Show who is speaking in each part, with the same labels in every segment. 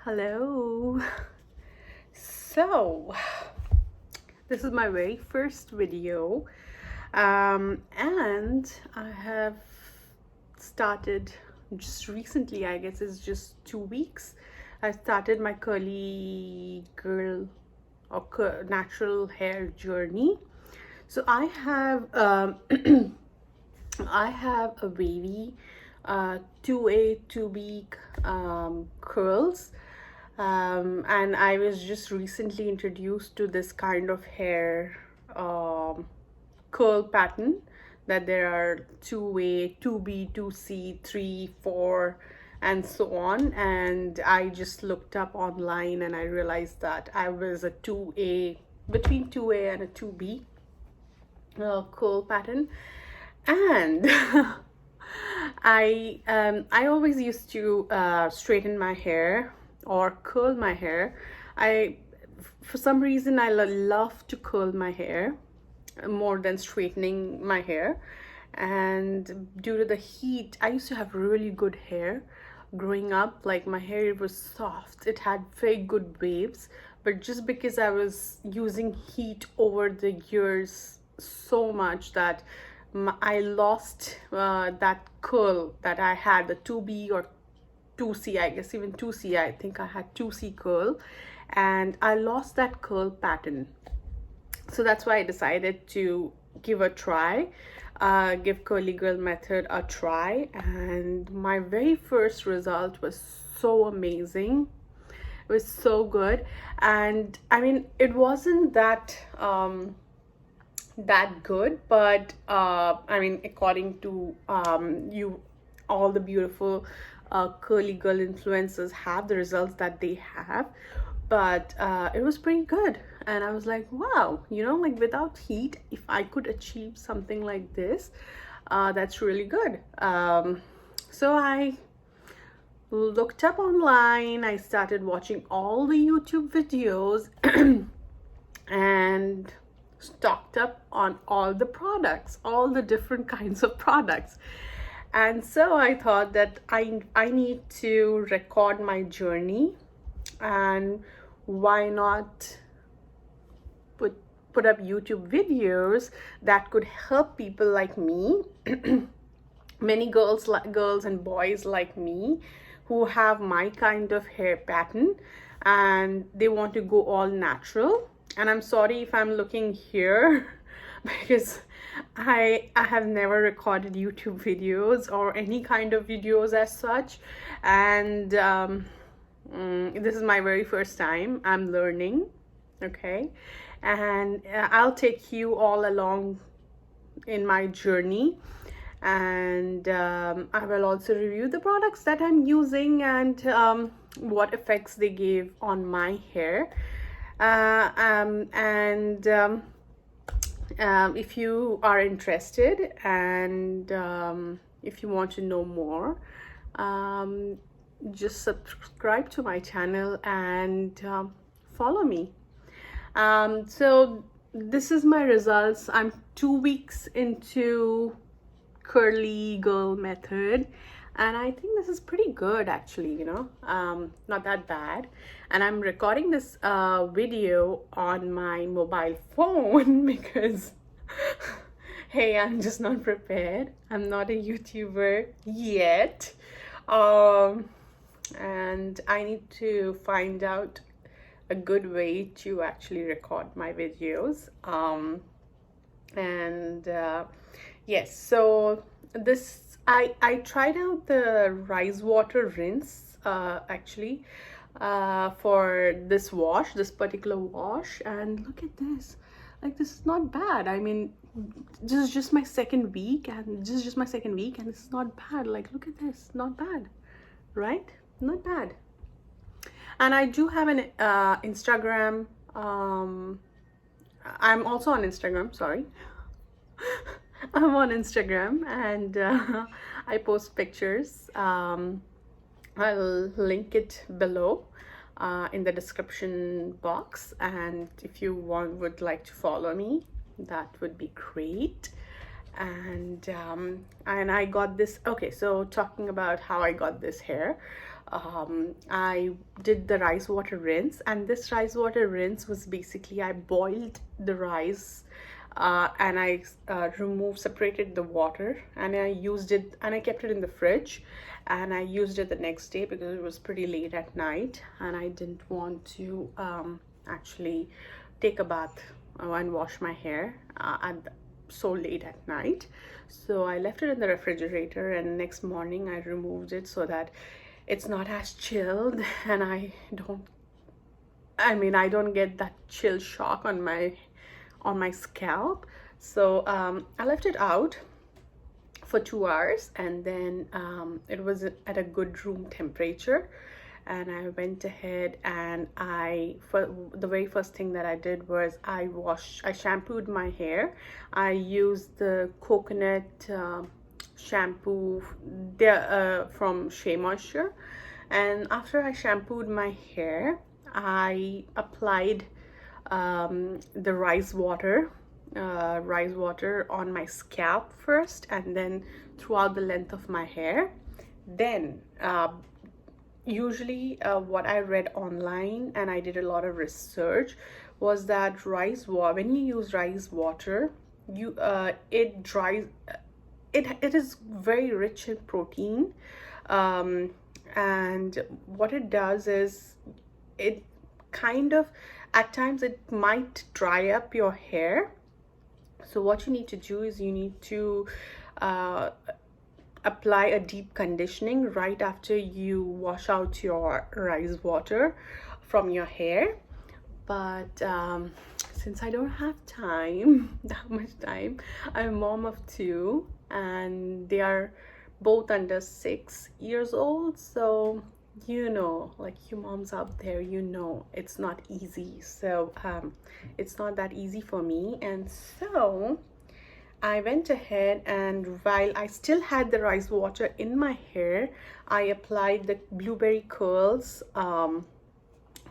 Speaker 1: Hello. So, this is my very first video, and I have started just recently, I guess it's just 2 weeks. I started my curly girl or natural hair journey. So, I have I have a wavy 2A, 2B curls. And I was just recently introduced to this kind of hair curl pattern, that there are 2A, 2B, 2C, 3, 4, and so on. And I just looked up online and I realized that I was a 2A, between 2A and a 2B curl pattern. And I always used to straighten my hair or curl my hair. For some reason, I love to curl my hair more than straightening my hair. And due to the heat, I used to have really good hair growing up. Like, my hair was soft, it had very good waves, but just because I was using heat over the years so much that I lost that curl that I had, the 2B or 2C, I guess even 2C, I think I had 2C curl, and I lost that curl pattern. So that's why I decided to give a try, give curly girl method a try. And my very first result was so amazing. It was so good. And I mean, it wasn't that that good, but I mean, according to all the beautiful curly girl influencers have the results that they have. But it was pretty good, and I was like, wow, like, without heat, if I could achieve something like this, that's really good. So I looked up online, I started watching all the YouTube videos and stocked up on all the products, all the different kinds of products. And so I thought that I need to record my journey, and why not put up YouTube videos that could help people like me, many girls and boys like me, who have my kind of hair pattern and they want to go all natural. And I'm sorry if I'm looking here because I have never recorded YouTube videos or any kind of videos as such. And this is my very first time. I'm learning, okay? And I'll take you all along in my journey. And I will also review the products that I'm using and what effects they give on my hair. If you are interested and if you want to know more, just subscribe to my channel and follow me. So this is my results. I'm 2 weeks into curly girl method, and I think this is pretty good, actually, not that bad. And I'm recording this video on my mobile phone because hey, I'm just not prepared. I'm not a YouTuber yet, and I need to find out a good way to actually record my videos. Yes, so this I tried out the rice water rinse actually for this particular wash, and look at this. Like, this is not bad. I mean, this is just my second week, and this is not bad. Like, look at this, not bad, right? Not bad. And I do have an Instagram. I'm also on Instagram, sorry. I'm on Instagram, and I post pictures. I'll link it below in the description box, and if you would like to follow me, that would be great. And I got this. Okay, so talking about how I got this hair, I did the rice water rinse, and this rice water rinse was basically I boiled the rice, and I separated the water, and I used it, and I kept it in the fridge, and I used it the next day because it was pretty late at night and I didn't want to actually take a bath and wash my hair so late at night. So I left it in the refrigerator, and next morning I removed it so that it's not as chilled, and I don't get that chill shock on my scalp. So I left it out for 2 hours, and then it was at a good room temperature, and I went ahead and for the very first thing that I did was I shampooed my hair. I used the coconut shampoo from Shea Moisture, and after I shampooed my hair, I applied the rice water on my scalp first, and then throughout the length of my hair. Then usually what I read online, and I did a lot of research, was that when you use rice water, it dries. It is very rich in protein, and what it does is it kind of, at times it might dry up your hair. So what you need to do is you need to apply a deep conditioning right after you wash out your rice water from your hair. But since I don't have time, that much time, I'm a mom of two, and they are both under 6 years old. So like you moms out there, it's not easy. So it's not that easy for me, and so I went ahead, and while I still had the rice water in my hair, I applied the blueberry curls. I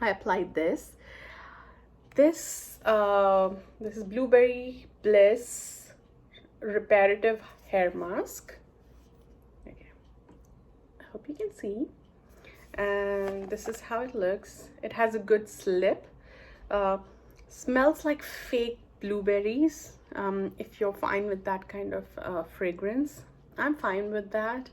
Speaker 1: applied this is Blueberry Bliss reparative hair mask. Okay. I hope you can see, and this is how it looks. It has a good slip. Smells like fake blueberries. If you're fine with that kind of fragrance, I'm fine with that.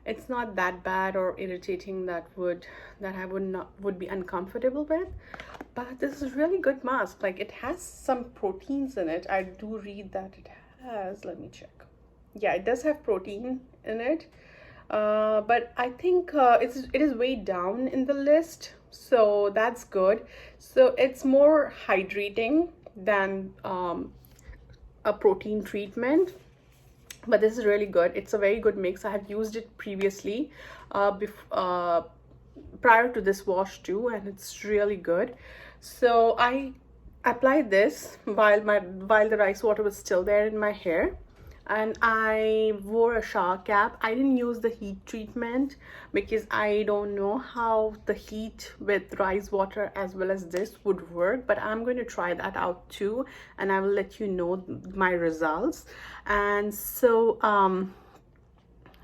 Speaker 1: It's not that bad or irritating that I would be uncomfortable with. But this is really good mask. Like, it has some proteins in it. I do read that it has, let me check. Yeah, it does have protein in it. But I think it is way down in the list, so that's good. So it's more hydrating than a protein treatment, but this is really good. It's a very good mix. I have used it previously prior to this wash too, and it's really good. So I applied this while the rice water was still there in my hair, and I wore a shower cap. I didn't use the heat treatment because I don't know how the heat with rice water as well as this would work, but I'm going to try that out too, and I will let you know my results. And so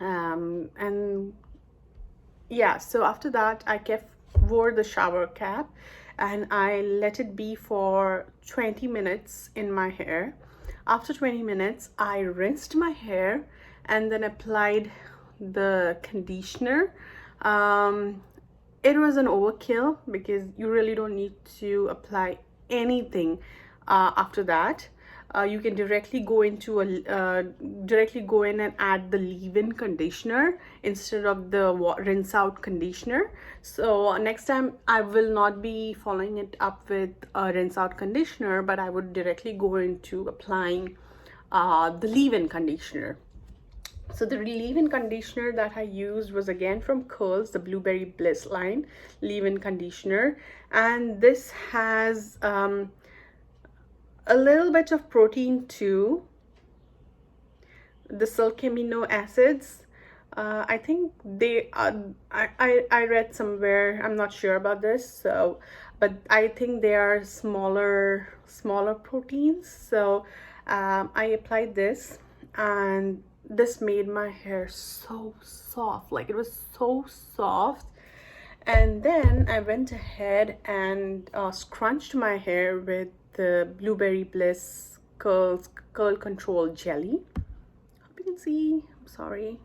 Speaker 1: and yeah, so after that I wore the shower cap, and I let it be for 20 minutes in my hair. After 20 minutes, I rinsed my hair and then applied the conditioner. It was an overkill because you really don't need to apply anything after that. You can directly go in and add the leave-in conditioner instead of the rinse out conditioner. So next time I will not be following it up with a rinse out conditioner, but I would directly go into applying the leave-in conditioner. So the leave-in conditioner that I used was again from Curls, the Blueberry Bliss line leave-in conditioner, and this has a little bit of protein too. The silk amino acids, I think they I read somewhere, I'm not sure about this, so but I think they are smaller proteins. So I applied this, and this made my hair so soft. Like, it was so soft, And then I went ahead and scrunched my hair with the Blueberry Bliss curl control jelly. Hope you can see. I'm sorry.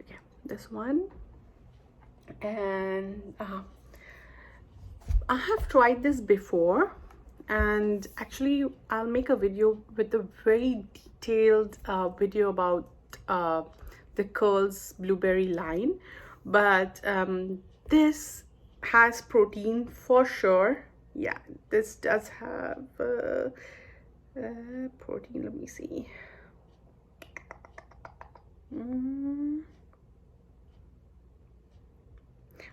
Speaker 1: Okay, this one. And I have tried this before, and actually I'll make a video with a very detailed video about the Curls Blueberry line, but this has protein for sure. Yeah, this does have protein. Let me see.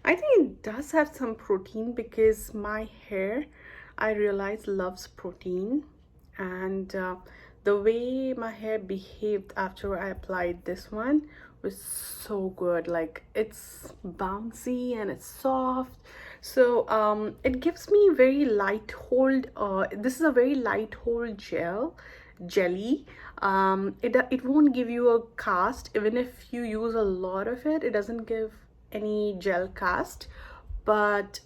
Speaker 1: I think it does have some protein because my hair, I realize, loves protein. And the way my hair behaved after I applied this one was so good. Like, it's bouncy and it's soft. So it gives me very light hold. This is a very light hold jelly. It won't give you a cast. Even if you use a lot of it, it doesn't give any gel cast, but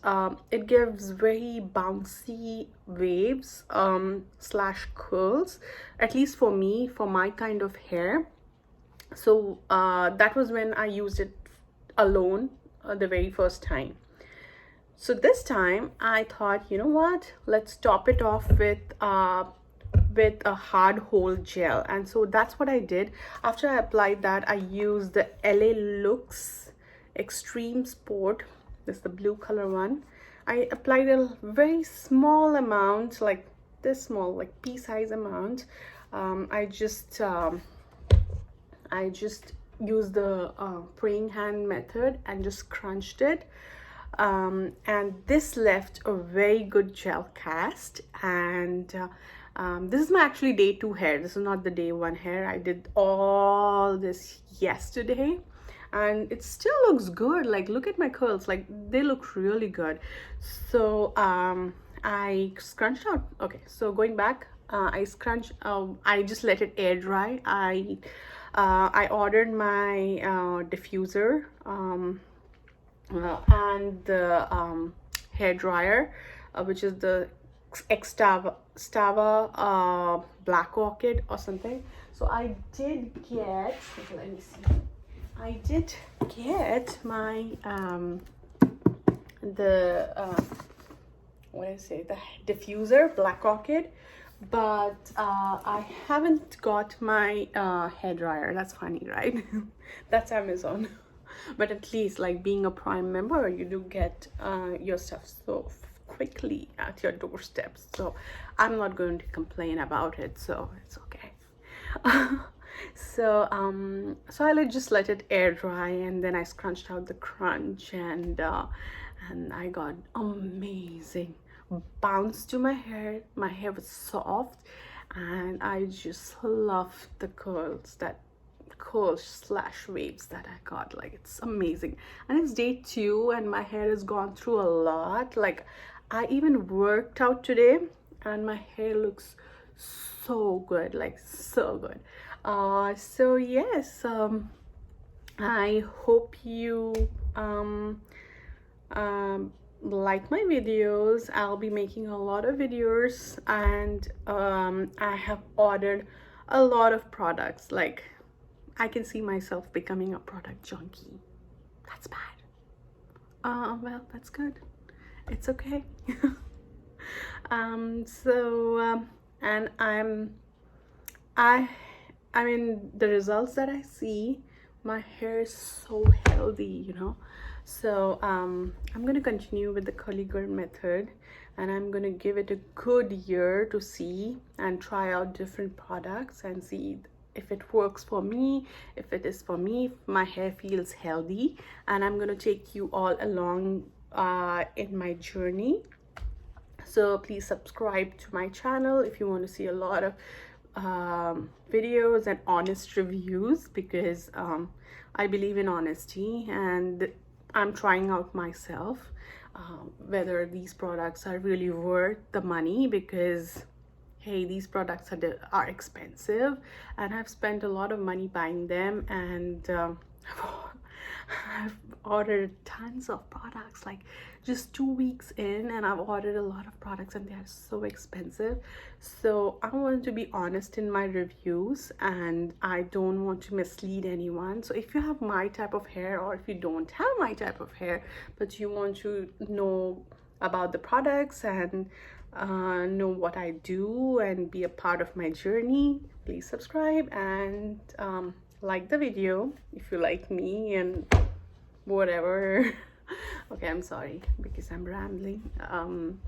Speaker 1: it gives very bouncy waves slash curls, at least for me, for my kind of hair. So that was when I used it alone the very first time. So this time I thought, you know what, let's top it off with a hard hold gel. And so that's what I did. After I applied that, I used the LA Looks Extreme Sport. This is the blue color one. I applied a very small amount, like this small, like pea size amount. I just used the praying hand method and just crunched it. And this left a very good gel cast. And this is my actually day 2 hair. This is not the day 1 hair. I did all this yesterday, and it still looks good. Like, look at my curls, like they look really good. So I scrunched out. Okay, so going back, I just let it air dry. I ordered my diffuser and the hair dryer, which is the Stava Black Orchid or something. So I did get, okay, let me see. I did get my what I say, the diffuser Black Orchid, but I haven't got my hair dryer. That's funny, right? That's Amazon. But at least, like, being a Prime member, you do get your stuff so quickly at your doorstep. So I'm not going to complain about it. So it's okay. So I just let it air dry, and then I scrunched out the crunch, and I got amazing bounce to my hair. My hair was soft, and I just loved the curls slash waves that I got. Like, it's amazing. And it's day 2, and my hair has gone through a lot. Like, I even worked out today, and my hair looks so good, like so good. So yes, I hope you like my videos. I'll be making a lot of videos, and I have ordered a lot of products. Like, I can see myself becoming a product junkie. That's bad. Well, that's good. It's okay. And I mean, the results that I see, my hair is so healthy, you know. So I'm going to continue with the curly girl method, and I'm going to give it a good year to see and try out different products and see if it works for me, if it is for me, if my hair feels healthy. And I'm going to take you all along in my journey. So please subscribe to my channel if you want to see a lot of videos and honest reviews, because I believe in honesty, and I'm trying out myself whether these products are really worth the money, because hey, these products are expensive, and I've spent a lot of money buying them, and I've ordered tons of products, like just 2 weeks in, and I've ordered a lot of products and they are so expensive. So I want to be honest in my reviews and I don't want to mislead anyone. So if you have my type of hair, or if you don't have my type of hair but you want to know about the products and know what I do and be a part of my journey, please subscribe and like the video if you like me and whatever. Okay, I'm sorry because I'm rambling. I'm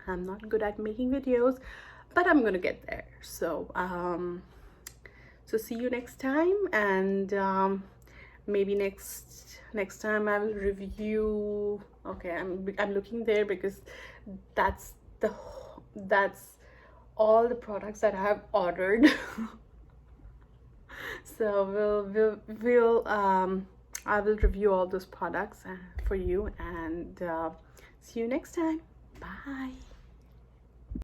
Speaker 1: not good at making videos, but I'm gonna get there. So see you next time, and maybe next time I will review. Okay, I'm looking there because that's that's all the products that I have ordered. So we'll I will review all those products for you, and see you next time. Bye.